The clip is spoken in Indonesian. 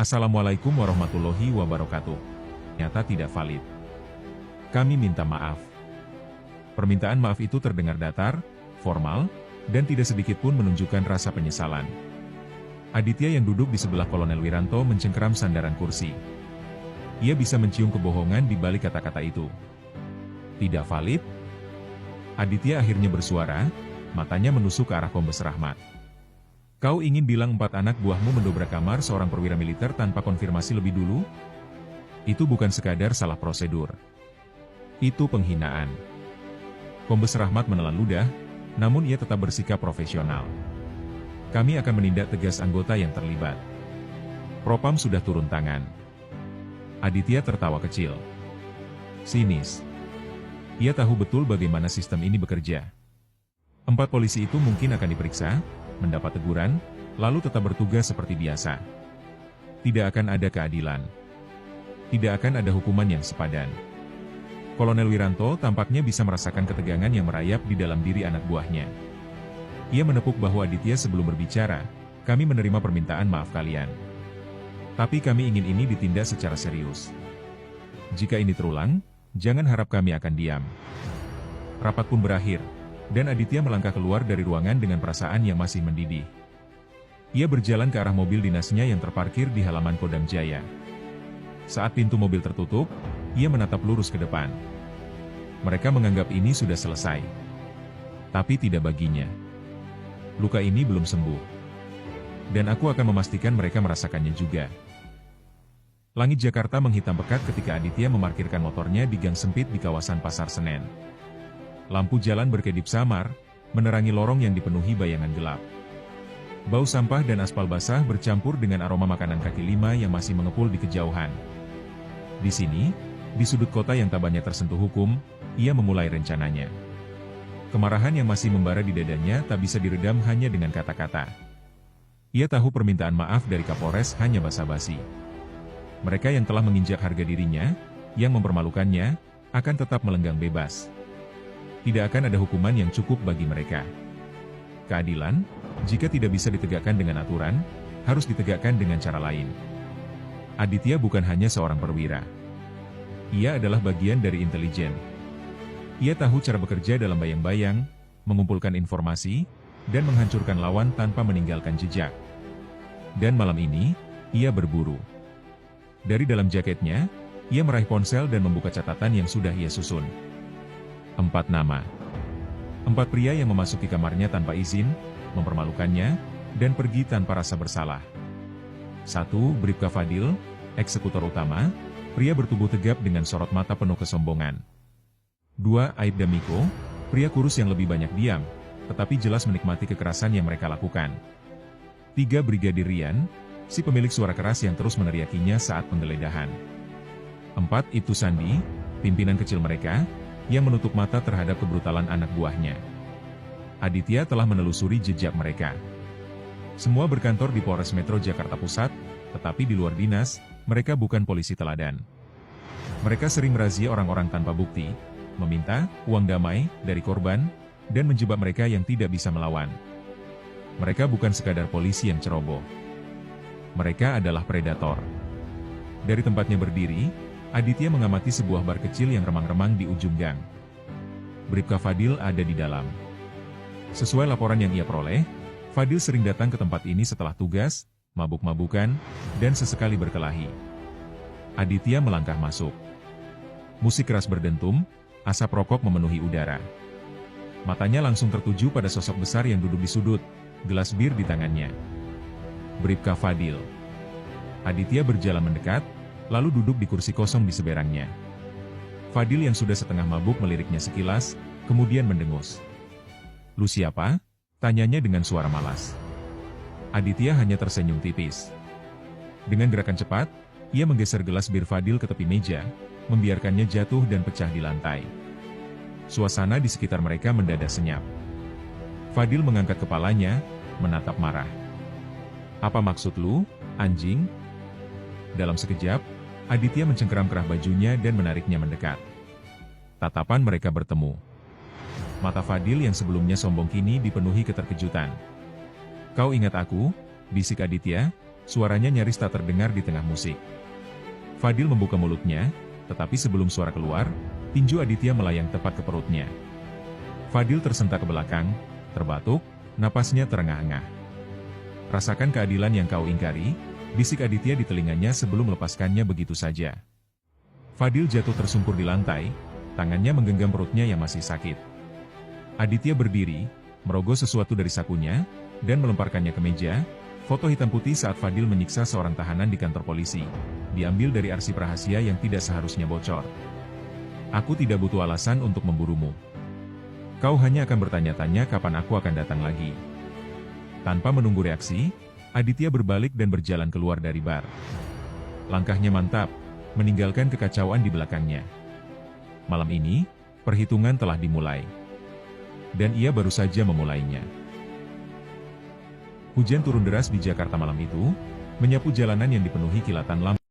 Assalamualaikum warahmatullahi wabarakatuh. Ternyata tidak valid. Kami minta maaf. Permintaan maaf itu terdengar datar, formal, dan tidak sedikit pun menunjukkan rasa penyesalan. Aditya yang duduk di sebelah Kolonel Wiranto mencengkeram sandaran kursi. Ia bisa mencium kebohongan di balik kata-kata itu. Tidak valid? Aditya akhirnya bersuara, matanya menusuk ke arah Kombes Rahmat. Kau ingin bilang 4 anak buahmu mendobrak kamar seorang perwira militer tanpa konfirmasi lebih dulu? Itu bukan sekadar salah prosedur. Itu penghinaan. Kombes Rahmat menelan ludah, namun ia tetap bersikap profesional. Kami akan menindak tegas anggota yang terlibat. Propam sudah turun tangan. Aditya tertawa kecil. Sinis. Ia tahu betul bagaimana sistem ini bekerja. 4 polisi itu mungkin akan diperiksa, mendapat teguran, lalu tetap bertugas seperti biasa. Tidak akan ada keadilan. Tidak akan ada hukuman yang sepadan. Kolonel Wiranto tampaknya bisa merasakan ketegangan yang merayap di dalam diri anak buahnya. Ia menepuk bahu Aditya sebelum berbicara, kami menerima permintaan maaf kalian. Tapi kami ingin ini ditindak secara serius. Jika ini terulang, jangan harap kami akan diam. Rapat pun berakhir. Dan Aditya melangkah keluar dari ruangan dengan perasaan yang masih mendidih. Ia berjalan ke arah mobil dinasnya yang terparkir di halaman Kodam Jaya. Saat pintu mobil tertutup, ia menatap lurus ke depan. Mereka menganggap ini sudah selesai. Tapi tidak baginya. Luka ini belum sembuh. Dan aku akan memastikan mereka merasakannya juga. Langit Jakarta menghitam pekat ketika Aditya memarkirkan motornya di gang sempit di kawasan Pasar Senen. Lampu jalan berkedip samar, menerangi lorong yang dipenuhi bayangan gelap. Bau sampah dan aspal basah bercampur dengan aroma makanan kaki lima yang masih mengepul di kejauhan. Di sini, di sudut kota yang tak banyak tersentuh hukum, ia memulai rencananya. Kemarahan yang masih membara di dadanya tak bisa diredam hanya dengan kata-kata. Ia tahu permintaan maaf dari Kapolres hanya basa-basi. Mereka yang telah menginjak harga dirinya, yang mempermalukannya, akan tetap melenggang bebas. Tidak akan ada hukuman yang cukup bagi mereka. Keadilan, jika tidak bisa ditegakkan dengan aturan, harus ditegakkan dengan cara lain. Aditya bukan hanya seorang perwira. Ia adalah bagian dari intelijen. Ia tahu cara bekerja dalam bayang-bayang, mengumpulkan informasi, dan menghancurkan lawan tanpa meninggalkan jejak. Dan malam ini, ia berburu. Dari dalam jaketnya, ia meraih ponsel dan membuka catatan yang sudah ia susun. 4 nama. 4 pria yang memasuki kamarnya tanpa izin, mempermalukannya, dan pergi tanpa rasa bersalah. 1. Bribka Fadil, eksekutor utama, pria bertubuh tegap dengan sorot mata penuh kesombongan. 2. Aibda Miko, pria kurus yang lebih banyak diam, tetapi jelas menikmati kekerasan yang mereka lakukan. 3. Brigadir Rian, si pemilik suara keras yang terus meneriakinya saat penggeledahan. 4. Ibtu Sandi, pimpinan kecil mereka, yang menutup mata terhadap kebrutalan anak buahnya. Aditya telah menelusuri jejak mereka. Semua berkantor di Polres Metro Jakarta Pusat, tetapi di luar dinas, mereka bukan polisi teladan. Mereka sering merazia orang-orang tanpa bukti, meminta uang damai dari korban, dan menjebak mereka yang tidak bisa melawan. Mereka bukan sekadar polisi yang ceroboh. Mereka adalah predator. Dari tempatnya berdiri, Aditya mengamati sebuah bar kecil yang remang-remang di ujung gang. Bribka Fadil ada di dalam. Sesuai laporan yang ia peroleh, Fadil sering datang ke tempat ini setelah tugas, mabuk-mabukan, dan sesekali berkelahi. Aditya melangkah masuk. Musik keras berdentum, asap rokok memenuhi udara. Matanya langsung tertuju pada sosok besar yang duduk di sudut, gelas bir di tangannya. Bribka Fadil. Aditya berjalan mendekat, lalu duduk di kursi kosong di seberangnya. Fadil yang sudah setengah mabuk meliriknya sekilas, kemudian mendengus. Lu siapa? Tanyanya dengan suara malas. Aditya hanya tersenyum tipis. Dengan gerakan cepat, ia menggeser gelas bir Fadil ke tepi meja, membiarkannya jatuh dan pecah di lantai. Suasana di sekitar mereka mendadak senyap. Fadil mengangkat kepalanya, menatap marah. Apa maksud lu, anjing? Dalam sekejap, Aditya mencengkeram kerah bajunya dan menariknya mendekat. Tatapan mereka bertemu. Mata Fadil yang sebelumnya sombong kini dipenuhi keterkejutan. Kau ingat aku? Bisik Aditya, Suaranya nyaris tak terdengar di tengah musik. Fadil membuka mulutnya, tetapi sebelum suara keluar, tinju Aditya melayang tepat ke perutnya. Fadil tersentak ke belakang, terbatuk, napasnya terengah-engah. "Rasakan keadilan yang kau ingkari," bisik Aditya di telinganya sebelum melepaskannya begitu saja. Fadil jatuh tersungkur di lantai, tangannya menggenggam perutnya yang masih sakit. Aditya berdiri, merogoh sesuatu dari sakunya, dan melemparkannya ke meja. Foto hitam putih saat Fadil menyiksa seorang tahanan di kantor polisi, diambil dari arsip rahasia yang tidak seharusnya bocor. "Aku tidak butuh alasan untuk memburumu. Kau hanya akan bertanya-tanya kapan aku akan datang lagi." Tanpa menunggu reaksi, Aditya berbalik dan berjalan keluar dari bar. Langkahnya mantap, meninggalkan kekacauan di belakangnya. Malam ini, perhitungan telah dimulai. Dan ia baru saja memulainya. Hujan turun deras di Jakarta malam itu, menyapu jalanan yang dipenuhi kilatan lampu.